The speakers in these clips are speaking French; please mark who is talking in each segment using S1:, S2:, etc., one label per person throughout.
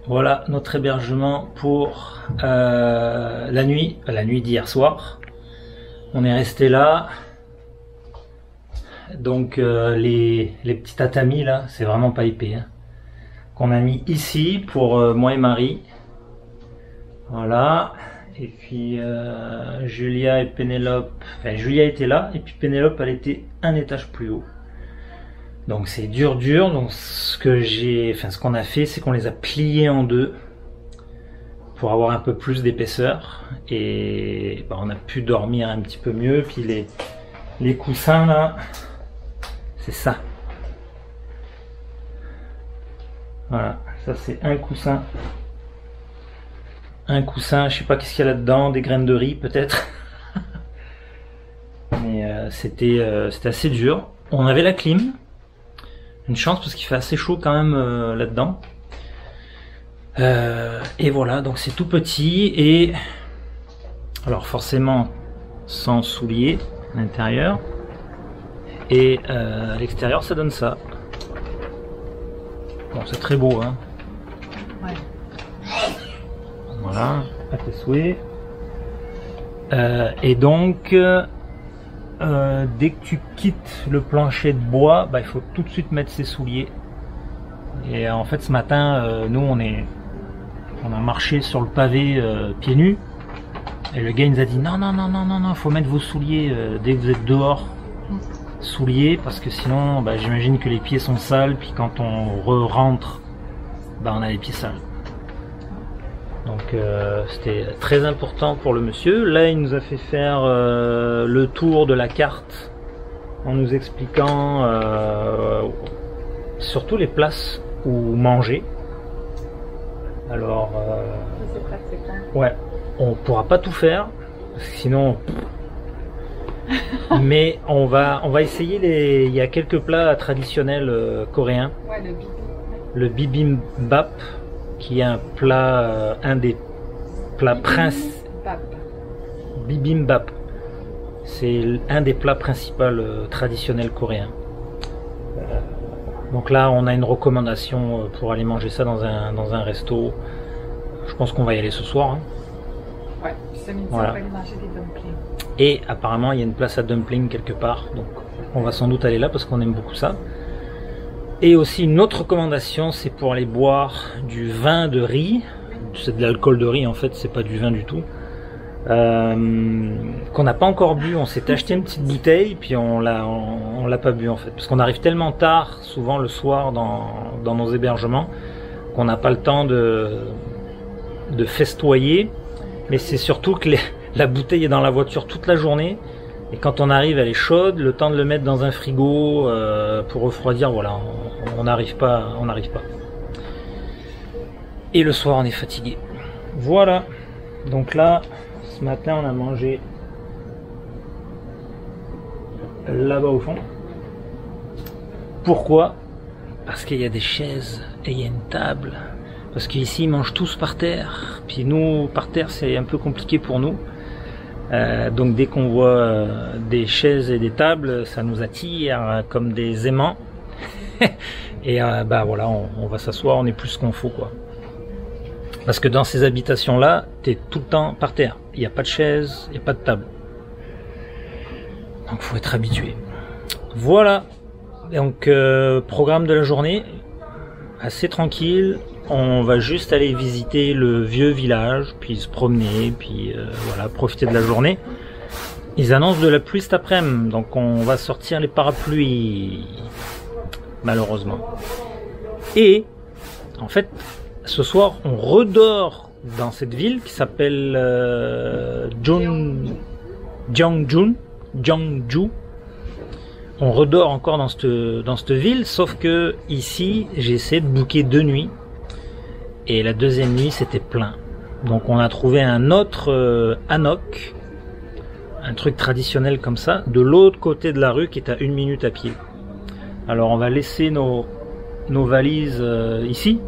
S1: Voilà notre hébergement pour la nuit d'hier soir. On est resté là. Donc les petits tatamis là, c'est vraiment pas épais. Hein, qu'on a mis ici pour moi et Marie. Voilà. Et puis Julia et Pénélope. Enfin, Julia était là et puis Pénélope elle était un étage plus haut. Donc c'est dur. Donc ce qu'on a fait, c'est qu'on les a pliés en deux pour avoir un peu plus d'épaisseur et on a pu dormir un petit peu mieux. Puis les coussins là, c'est ça. Voilà, ça c'est un coussin. Un coussin, je sais pas qu'est-ce qu'il y a là-dedans, des graines de riz peut-être. Mais c'était assez dur. On avait la clim. Une chance parce qu'il fait assez chaud quand même là-dedans. Et voilà, donc c'est tout petit et alors forcément sans souliers à l'intérieur et à l'extérieur ça donne ça. Bon, c'est très beau, hein. Ouais. Voilà, à tes souhaits. Et donc dès que tu quittes le plancher de bois, il faut tout de suite mettre ses souliers. Et en fait ce matin nous on a marché sur le pavé pieds nus et le gars il nous a dit non, faut mettre vos souliers dès que vous êtes dehors, souliers, parce que sinon j'imagine que les pieds sont sales, puis quand on rentre on a les pieds sales. Donc c'était très important pour le monsieur. Là il nous a fait faire le tour de la carte en nous expliquant surtout les places où manger. Alors
S2: c'est pratique, hein.
S1: Ouais, on pourra pas tout faire parce que sinon mais on va essayer il y a quelques plats traditionnels coréens.
S2: Ouais,
S1: le bibimbap qui est un plat un des plats principaux. Bibimbap. C'est un des plats principaux traditionnels coréens. Donc là, on a une recommandation pour aller manger ça dans un resto. Je pense qu'on va y aller ce soir. Hein.
S2: Ouais, ce midi,
S1: voilà.
S2: on va aller manger des dumplings.
S1: Et apparemment, il y a une place à dumplings quelque part. Donc on va sans doute aller là parce qu'on aime beaucoup ça. Et aussi une autre recommandation, c'est pour aller boire du vin de riz. C'est de l'alcool de riz en fait, c'est pas du vin du tout. Qu'on n'a pas encore bu. On s'est acheté une petite bouteille puis on l'a pas bu en fait, parce qu'on arrive tellement tard souvent le soir dans nos hébergements qu'on n'a pas le temps de festoyer. Mais c'est surtout que la bouteille est dans la voiture toute la journée et quand on arrive elle est chaude, le temps de le mettre dans un frigo pour refroidir, voilà, on n'arrive pas. Et le soir on est fatigué. Voilà, donc là ce matin on a mangé là-bas au fond. Pourquoi? Parce qu'il y a des chaises et il y a une table. Parce qu'ici ils mangent tous par terre. Puis nous par terre c'est un peu compliqué pour nous. Donc dès qu'on voit des chaises et des tables, ça nous attire comme des aimants. Et voilà, on va s'asseoir, on est plus qu'on faut quoi. Parce que dans ces habitations là, t'es tout le temps par terre. Il n'y a pas de chaise, il n'y a pas de table. Donc faut être habitué. Voilà. Donc programme de la journée, assez tranquille. On va juste aller visiter le vieux village, puis se promener, puis voilà, profiter de la journée. Ils annoncent de la pluie cet après-midi, donc on va sortir les parapluies, malheureusement. Et en fait, ce soir, on redort dans cette ville qui s'appelle Jeongju. On redort encore dans cette ville, sauf que ici, j'ai essayé de booker 2 nuits. Et la deuxième nuit, c'était plein. Donc on a trouvé un autre hanok, un truc traditionnel comme ça, de l'autre côté de la rue qui est à 1 minute à pied. Alors on va laisser nos valises ici.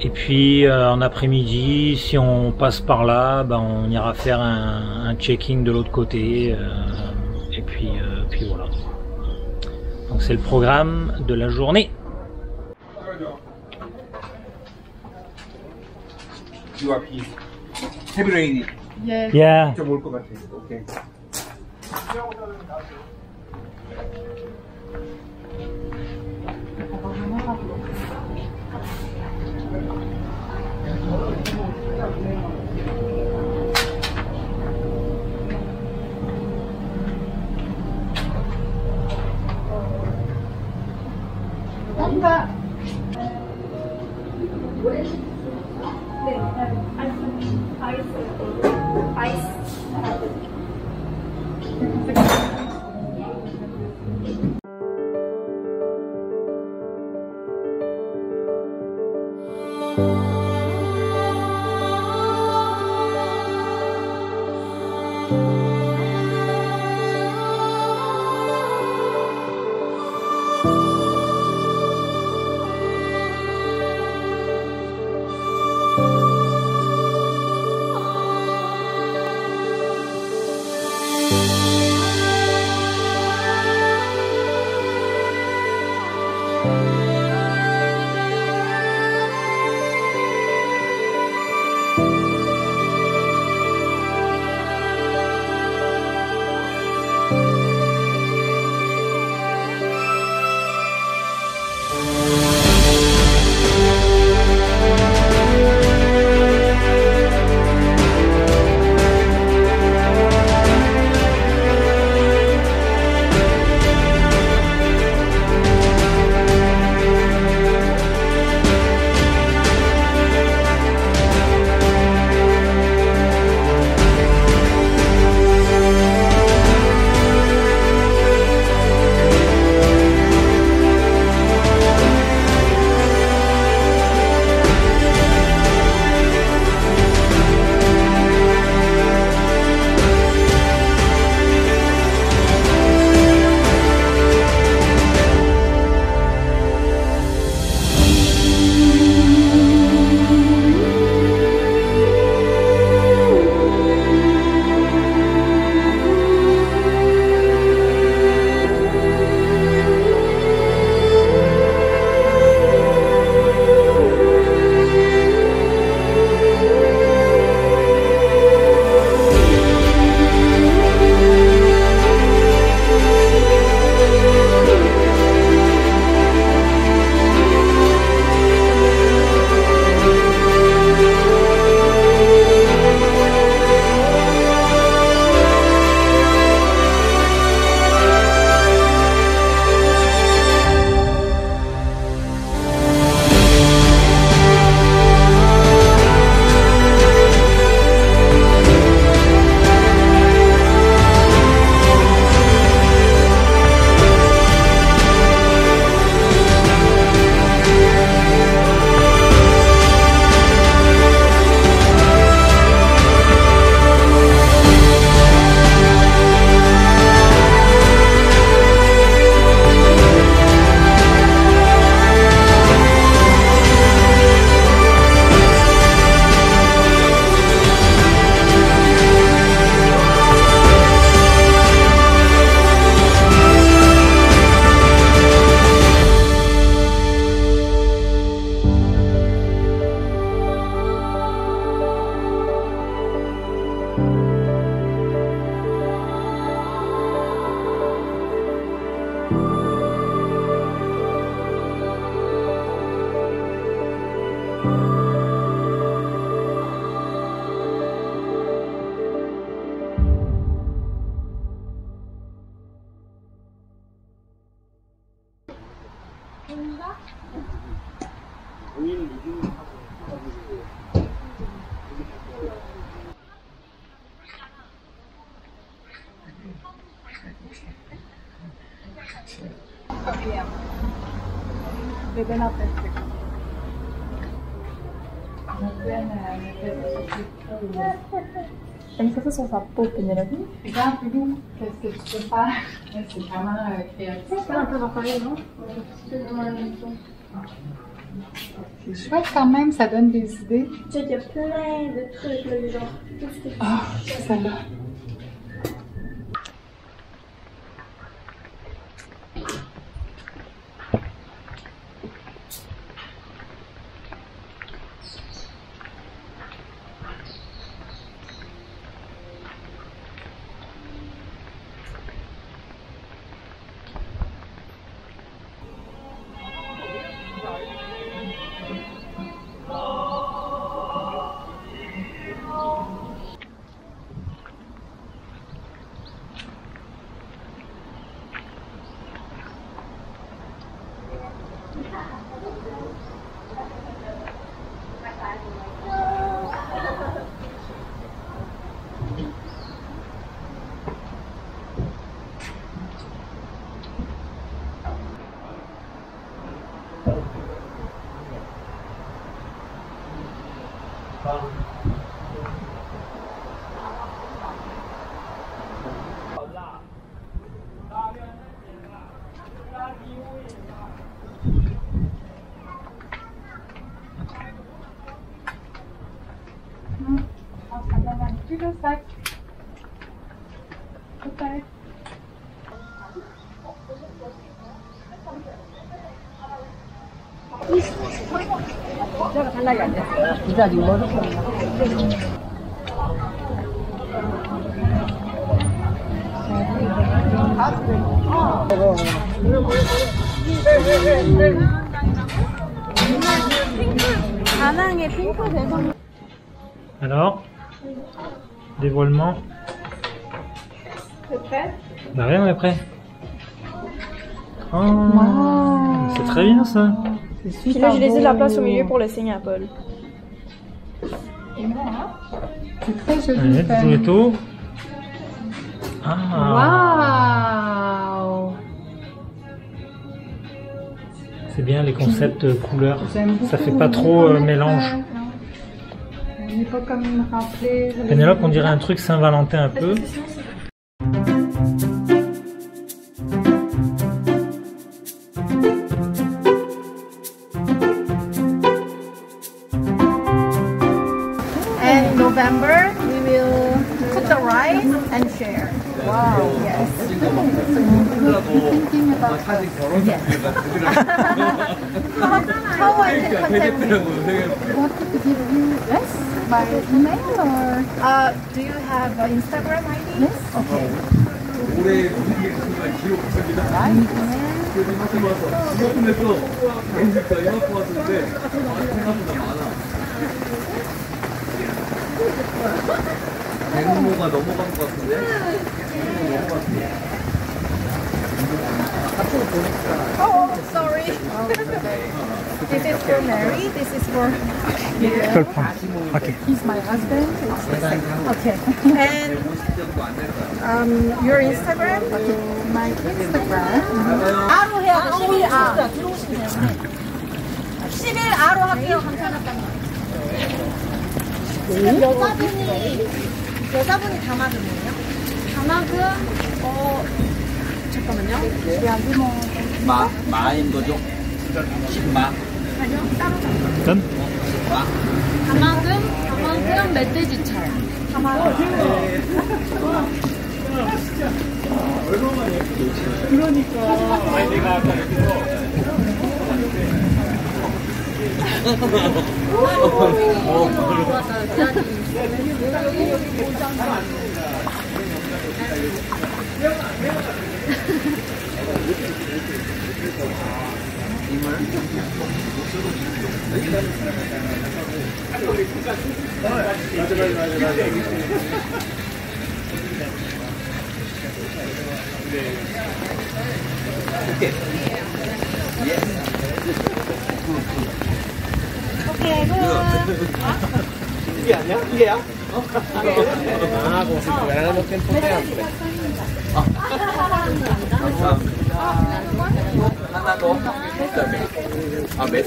S1: Et puis en après-midi, si on passe par là, on ira faire un checking de l'autre côté. Et puis voilà. Donc c'est le programme de la journée.
S3: You are peace. Heavy rain.
S2: Yes.
S1: Yeah.
S3: 진짜 먹을 것 같아. 오케이.
S2: 뭔가 Vedela perfect.
S4: J'aime que ça sur sa peau, Pénélope.
S2: Regarde, Poulou, qu'est-ce que tu peux faire? C'est vraiment créatif.
S4: C'est un peu pareil, non?
S2: C'est chouette quand même, ça donne des idées.
S4: Tu sais, il y a plein de trucs, là, genre, tout ce que
S2: Ah, c'est celle-là. 잠깐만 찍었어. 그래.
S4: 다낭의 핑크 대성.
S1: Alors, dévoilement.
S2: C'est prêt?
S1: Bah ouais, on est prêt. Oh, c'est très bien ça.
S4: Puis là, j'ai laissé de la place au milieu pour le signe à Paul.
S2: C'est très joli.
S1: Allez,
S2: Pen.
S1: Toretto. Ah,
S2: Waouh!
S1: c'est bien les concepts couleurs.
S2: J'aime beaucoup.
S1: Ça fait pas trop mélange.
S2: On n'est pas comme rappeler.
S1: Pénélope, on dirait un truc Saint-Valentin un peu.
S5: And November, we will cook the rice and share. Wow, yes.
S2: Thinking about
S5: How I can contact you?
S2: what to give you. Yes, by email or
S5: Do you have Instagram ID?
S2: yes.
S5: Okay.
S3: 백모가 넘어간 것 같은데?
S5: Oh, sorry. This is for Mary. This is for.
S1: Ok.
S2: He's my husband.
S5: Okay. And your Instagram?
S2: My Instagram.
S5: R로 해야 돼. 11R. 11R로 할게요. 지금 여자분이 다마금이에요? 다마금 잠깐만요.
S3: 마인 거죠? 신마.
S1: Donne.
S4: 다만금 멧돼지철.
S3: 이게 아니야? 이게야? 아, como si tuvieran los tiempos de antes. 하나 더. 아, 몇?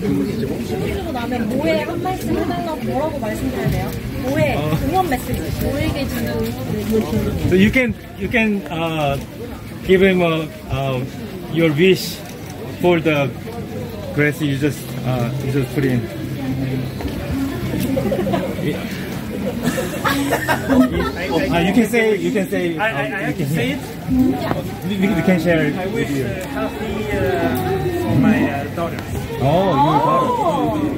S4: 그리고 나면 모에 한 말씀 해달라고 뭐라고 말씀드려야 돼요? 모에 응원 메시지. 모에게 주는 응원.
S1: So you can give him your wish for the grass you just put in. You can say. You can say it. We can share it with you.
S6: Healthy my daughter.
S1: Oh, your daughter.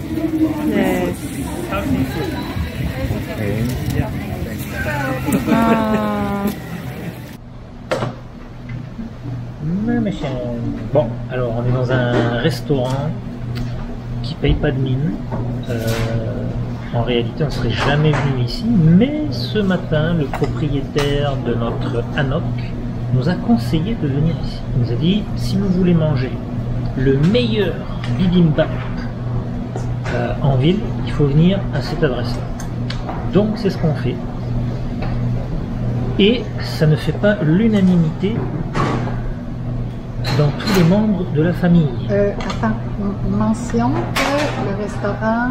S2: Yes.
S6: Healthy food.
S1: Okay. Bon, alors on est dans un restaurant qui paye pas de mine. En réalité, on ne serait jamais venu ici, mais ce matin, le propriétaire de notre Hanok nous a conseillé de venir ici. Il nous a dit, si vous voulez manger le meilleur bibimbap en ville, il faut venir à cette adresse-là. Donc c'est ce qu'on fait. Et ça ne fait pas l'unanimité dans tous les membres de la famille.
S2: Attends, mention que le restaurant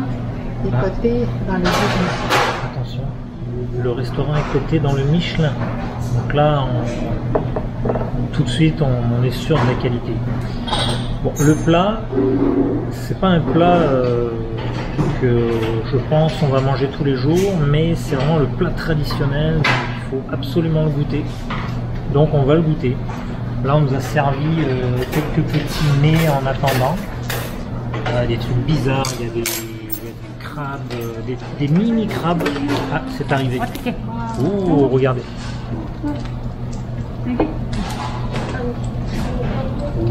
S2: est coté dans le guide Michelin.
S1: Attention, le restaurant est coté dans le Michelin. Donc là, tout de suite, on est sûr de la qualité. Bon, le plat, c'est pas un plat que je pense on va manger tous les jours, mais c'est vraiment le plat traditionnel, donc il faut absolument le goûter. Donc on va le goûter. Là, on nous a servi quelques petits mets en attendant. Des trucs bizarres, il y a des crabes, des mini crabes. Ah, c'est arrivé. Oh, regardez.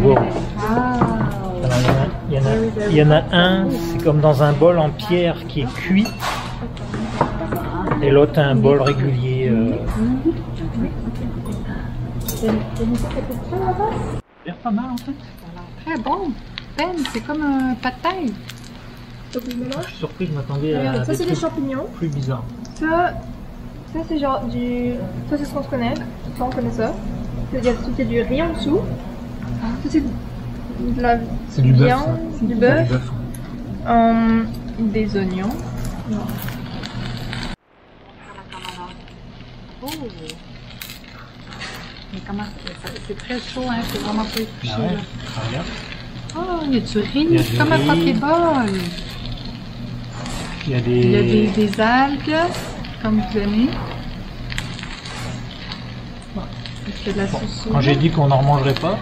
S1: Wow. Alors, il y en a un, c'est comme dans un bol en pierre qui est cuit. Et l'autre, un bol régulier.
S2: Ça
S1: a l'air pas mal en fait.
S2: Très bon. Ben, c'est comme un pad thai.
S1: Je suis surpris, je m'attendais à
S4: Ça, c'est
S1: des
S4: des
S1: trucs
S4: champignons.
S1: plus bizarres.
S4: Ça c'est genre du. Ça, c'est ce qu'on se connaît. Ça, on connaît ça. C'est du riz en dessous. Ça, c'est de la
S1: C'est du bœuf.
S4: viande, du bœuf, des oignons.
S2: Oh. Mais comment c'est très chaud, hein? C'est vraiment très
S1: Ah
S2: chaud.
S1: ouais,
S2: Là.
S1: regarde.
S2: Oh, il y a du riz,
S1: Il y a du
S2: comme un
S1: riz.
S2: pokéball.
S1: Il y a
S2: Il y a
S1: des...
S2: des algues, comme vous aimez. Bon, est-ce qu'il y a de la sauce?
S1: Quand j'ai dit qu'on n'en mangerait pas,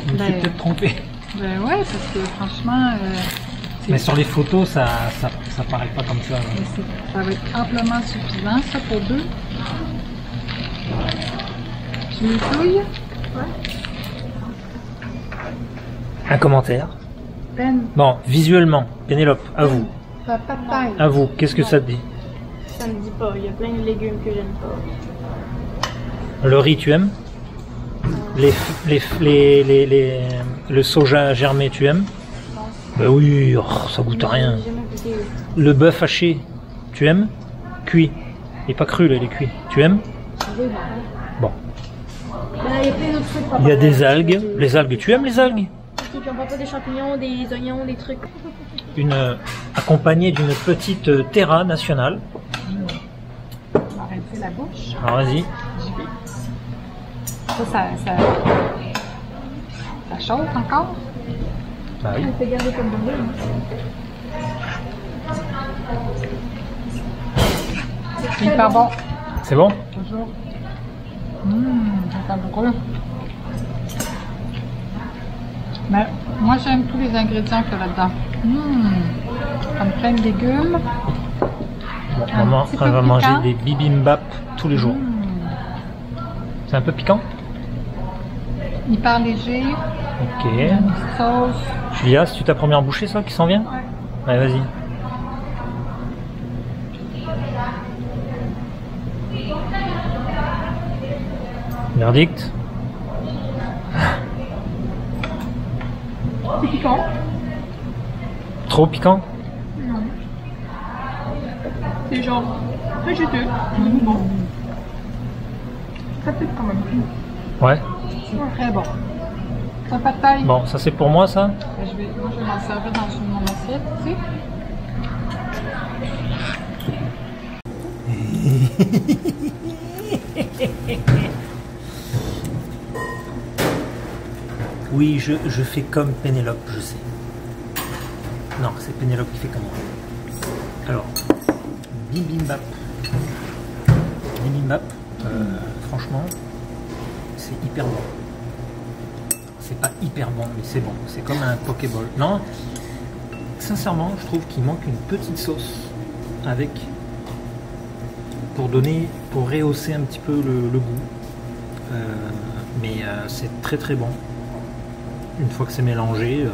S1: je me suis
S2: Ben-
S1: peut-être trompé.
S2: Ben ouais, parce que franchement,
S1: Mais sur les photos, ça paraît pas comme ça.
S2: ça va être amplement suffisant, ça, pour deux. Tu les touilles?
S1: Un commentaire.
S2: Ben,
S1: Bon, visuellement, Pénélope, à vous.
S2: pas de taille.
S1: À vous, qu'est-ce que ça te dit?
S4: Ça me dit pas. Il y a plein de légumes que j'aime pas.
S1: Le riz, tu aimes? Le soja germé, tu aimes? Ben oui, oh, ça goûte à rien.
S4: J'ai jamais goûté.
S1: Le bœuf haché, tu aimes? Cuit. Il n'est pas cru, là, il est cuit. Tu aimes? Bon.
S4: Il y a plein d'autres trucs.
S1: Il y a des algues. Les algues, tu aimes les algues?
S4: Puis on prend pas des champignons, des oignons, des trucs.
S1: Accompagnée d'une petite terra nationale.
S2: On va arrêter la bouche.
S1: Alors vas-y.
S2: Ça chauffe encore?
S1: Bah oui.
S4: On fait garder comme bon.
S2: Hyper bon.
S1: C'est bon?
S2: Toujours. Ça beaucoup. Mais moi, j'aime tous les ingrédients qu'il y a là-dedans. Comme plein de légumes.
S1: Bon,
S2: Un
S1: maman,
S2: petit
S1: elle
S2: peu
S1: va manger
S2: piquant.
S1: des bibimbap tous les jours. C'est un peu piquant?
S2: Hyper léger.
S1: Ok.
S2: Une sauce.
S1: Julia, c'est ta première bouchée, ça, qui s'en vient? Ouais, vas-y. Verdict?
S4: C'est piquant.
S1: Trop piquant?
S4: C'est genre très juteux. Bon. Ça pique quand même.
S1: Ouais.
S2: Très bon. Ça pas de taille.
S1: Bon, ça c'est pour moi, ça?
S2: Moi, je vais m'en servir dans mon assiette, tu sais.
S1: Oui, je fais comme Pénélope, je sais. Non, c'est Pénélope qui fait comme moi. Alors, bibimbap. Bibimbap, franchement, c'est hyper bon. C'est pas hyper bon, mais c'est bon. C'est comme un Pokéball. Non, sincèrement, je trouve qu'il manque une petite sauce avec pour rehausser un petit peu le goût. Mais c'est très très bon. Une fois que c'est mélangé,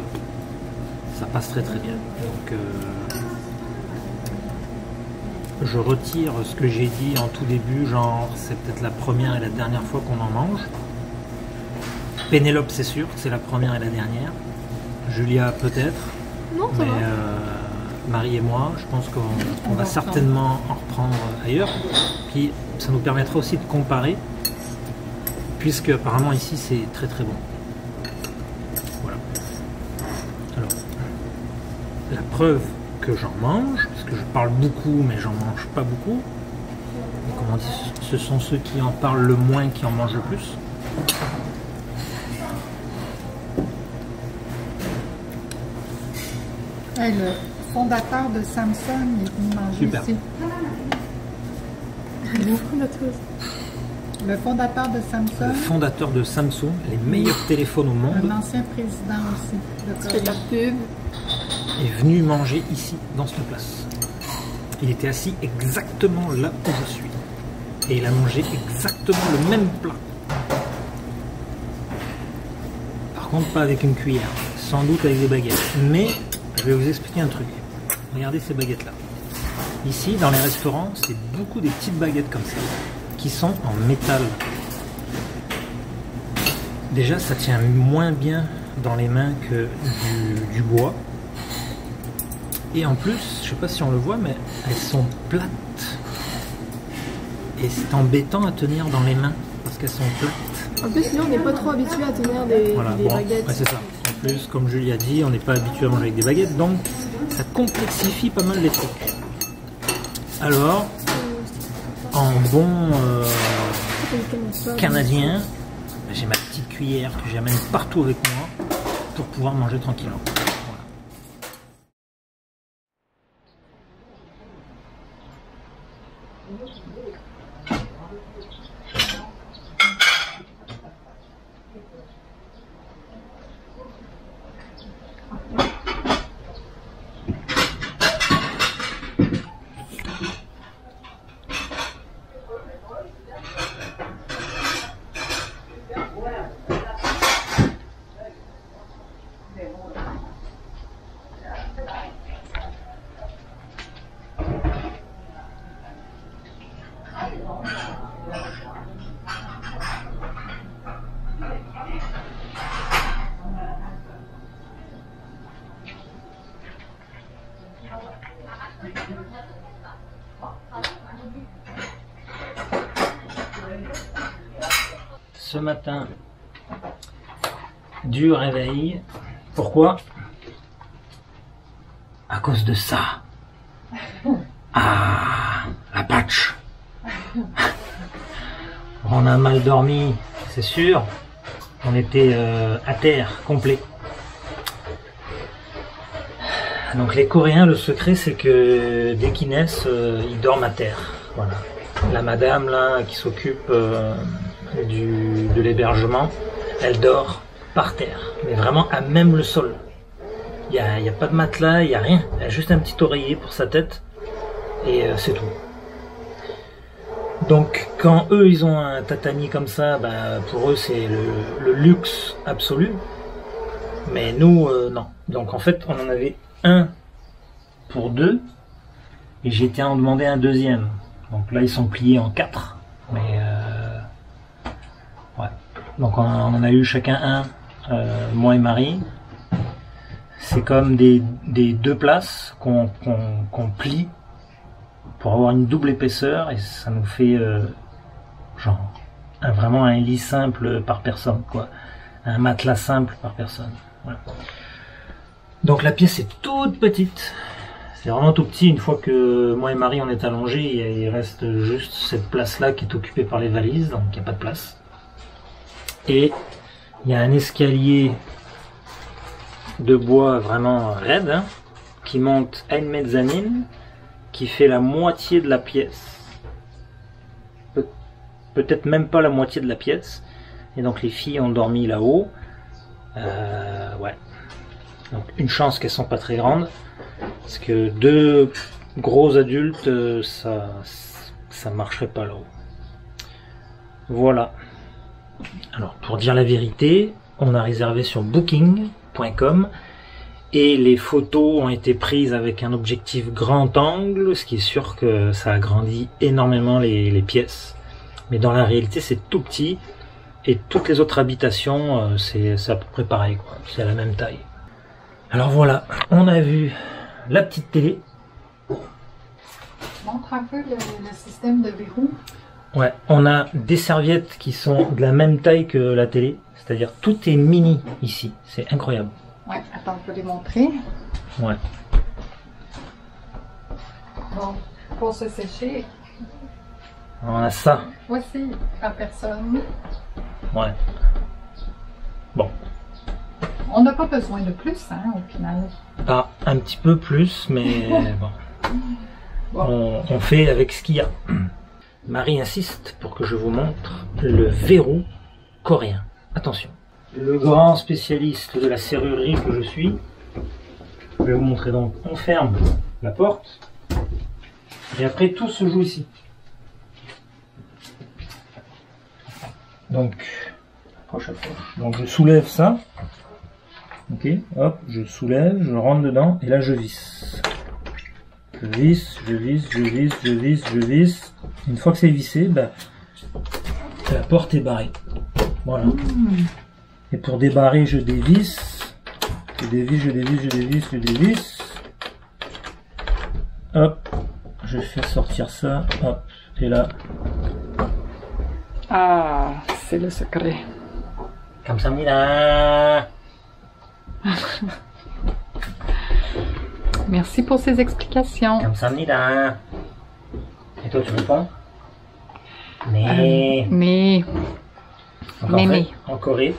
S1: ça passe très très bien. Donc je retire ce que j'ai dit en tout début, genre c'est peut-être la première et la dernière fois qu'on en mange. Pénélope, c'est sûr, c'est la première et la dernière. Julia, peut-être.
S4: Non, ça
S1: Mais
S4: va.
S1: Marie et moi, je pense qu'on va certainement en reprendre ailleurs. Puis ça nous permettra aussi de comparer, puisque apparemment ici c'est très très bon. Voilà. Alors, la preuve que j'en mange, parce que je parle beaucoup mais j'en mange pas beaucoup. Et comme on dit, ce sont ceux qui en parlent le moins qui en mangent le plus.
S2: Hey, le fondateur de Samsung est venu manger
S1: Super.
S2: ici. Le fondateur de
S1: Le
S2: Samsung,
S1: fondateur de Samsung, les meilleurs téléphones au monde,
S2: un ancien président aussi de
S4: Tu fais de la
S2: Corée.
S4: pub.
S1: est venu manger ici, dans cette place. Il était assis exactement là où je suis. Et il a mangé exactement le même plat. Par contre, pas avec une cuillère, sans doute avec des baguettes. Mais je vais vous expliquer un truc. Regardez ces baguettes-là. Ici, dans les restaurants, c'est beaucoup des petites baguettes comme ça, qui sont en métal. Déjà, ça tient moins bien dans les mains que du bois. Et en plus, je sais pas si on le voit, mais elles sont plates. Et c'est embêtant à tenir dans les mains, parce qu'elles sont plates.
S4: En plus, nous, on n'est pas trop habitués à tenir des
S1: Voilà, bon,
S4: baguettes.
S1: ouais, c'est ça. En plus, comme Julie a dit, on n'est pas habitué à manger avec des baguettes, donc ça complexifie pas mal les trucs. Alors, en bon canadien, j'ai ma petite cuillère que j'amène partout avec moi pour pouvoir manger tranquillement. Voilà. Ce matin, du réveil. Pourquoi? À cause de ça. Ah, la patch. On a mal dormi, c'est sûr. On était à terre, complet. Donc les Coréens, le secret, c'est que dès qu'ils naissent, ils dorment à terre. Voilà. La madame là qui s'occupe de l'hébergement, elle dort par terre, mais vraiment à même le sol. Il n'y a pas de matelas, il n'y a rien. Elle a juste un petit oreiller pour sa tête et c'est tout. Donc quand eux ils ont un tatami comme ça, bah, pour eux c'est le luxe absolu. Mais nous non. Donc en fait on en avait un pour deux et j'ai été en demander un deuxième. Donc là ils sont pliés en 4. Mais ouais. Donc on en a eu chacun un, moi et Marie. C'est comme des 2 places qu'on plie pour avoir une double épaisseur et ça nous fait genre vraiment un lit simple par personne, quoi. Un matelas simple par personne. Voilà. Donc la pièce est toute petite. C'est vraiment tout petit. Une fois que moi et Marie on est allongés, il reste juste cette place là qui est occupée par les valises, donc il n'y a pas de place. Et il y a un escalier de bois vraiment raide, hein, qui monte à une mezzanine, qui fait la moitié de la pièce. Peut-être même pas la moitié de la pièce. Et donc les filles ont dormi là-haut. Ouais. Donc une chance qu'elles sont pas très grandes. Parce que 2 gros adultes, ça marcherait pas là-haut. Voilà. Alors pour dire la vérité, on a réservé sur booking.com et les photos ont été prises avec un objectif grand angle, ce qui est sûr que ça agrandit énormément les pièces. Mais dans la réalité c'est tout petit et toutes les autres habitations c'est à peu près pareil, quoi. C'est à la même taille. Alors voilà, on a vu la petite télé.
S2: Montre un peu le système de verrou.
S1: Ouais, on a des serviettes qui sont de la même taille que la télé, C'est-à-dire tout est mini ici. C'est incroyable.
S2: Ouais, attends, je vais les montrer.
S1: Ouais.
S2: Bon, pour se sécher,
S1: On a ça.
S2: voici par personne.
S1: Ouais. Bon.
S2: On n'a pas besoin de plus, hein, au final.
S1: Pas un petit peu plus, mais bon.
S2: Bon.
S1: On fait avec ce qu'il y a. Marie insiste pour que je vous montre le verrou coréen. Attention. Le grand spécialiste de la serrurerie que je suis, je vais vous montrer donc. On ferme la porte et après tout se joue ici. Donc, approche. Donc je soulève ça. Ok, hop, je soulève, je rentre dedans et là je visse. Je visse, je visse, je visse, je visse, je visse. Une fois que c'est vissé, bah, la porte est barrée. Voilà. Et pour débarrer, je dévisse. Je dévisse, je dévisse, je dévisse, je dévisse. Hop, je fais sortir ça. Hop, et là.
S2: Ah, c'est le secret.
S1: Comme ça, Mila.
S2: Merci pour ces explications.
S1: Comme ça, Mila. Et toi, tu réponds? Mais.
S2: Mais,
S1: Donc, en fait, en Corée,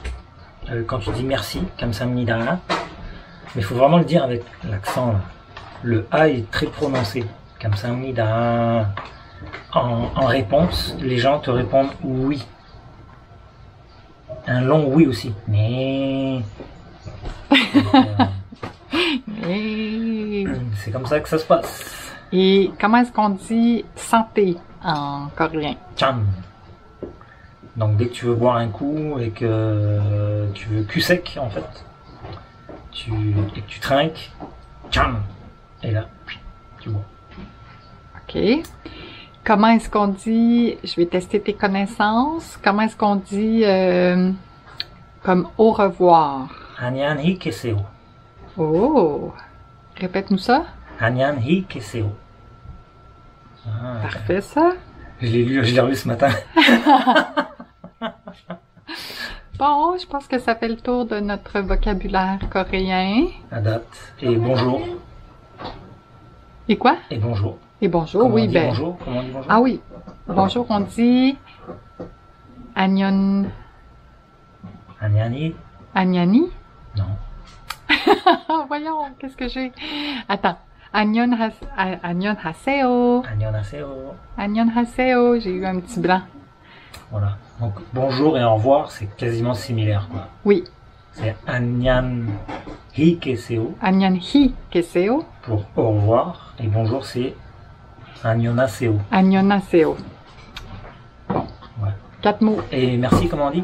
S1: quand tu dis merci, kamsamnida, mais il faut vraiment le dire avec l'accent là. Le A est très prononcé. Kamsamnida. En réponse, les gens te répondent oui. Un long oui aussi. Mais.
S2: mais...
S1: C'est comme ça que ça se passe.
S2: Et comment est-ce qu'on dit santé en coréen?
S1: Cham. Donc dès que tu veux boire un coup et que tu veux cul sec en fait, et que tu trinques, cham. Et là, tu bois.
S2: OK. Comment est-ce qu'on dit, je vais tester tes connaissances, comment est-ce qu'on dit comme au revoir?
S1: Hanyan hi keseo.
S2: Oh! Répète-nous ça.
S1: Hanyan hi keseo. Ah,
S2: Parfait, ça.
S1: je l'ai revu ce matin.
S2: Bon, je pense que ça fait le tour de notre vocabulaire coréen.
S1: À date. Et bonjour.
S2: Et quoi?
S1: Et bonjour.
S2: Et bonjour,
S1: Comment
S2: oui,
S1: on dit
S2: ben.
S1: bonjour? Comment on dit bonjour?
S2: Ah oui. Bonjour, on dit Agnon.
S1: Anyani?
S2: Agnani?
S1: Non.
S2: Voyons, qu'est-ce que j'ai? Attends. Agnon haseo.
S1: Annyeonghaseyo.
S2: Agnon haseo. J'ai eu un petit blanc.
S1: Voilà. Donc bonjour et au revoir, c'est quasiment similaire quoi.
S2: Oui.
S1: C'est Anyan hi keseo
S2: Agnon hi keseo.
S1: pour au revoir et bonjour c'est Annyeonghaseyo.
S2: Agnon haseo.
S1: Ouais.
S2: 4 mots.
S1: Et merci, comment on dit?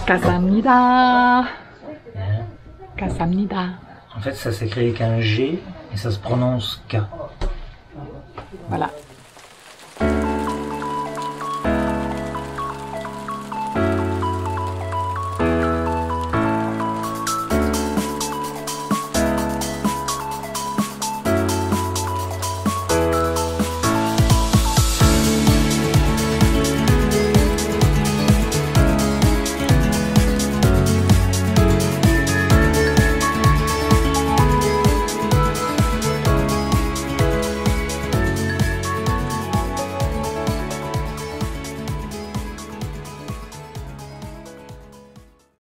S2: Kasamnida.
S1: Hein?
S2: Kasamnida.
S1: En fait, ça s'écrit avec un G et ça se prononce K.
S2: Voilà.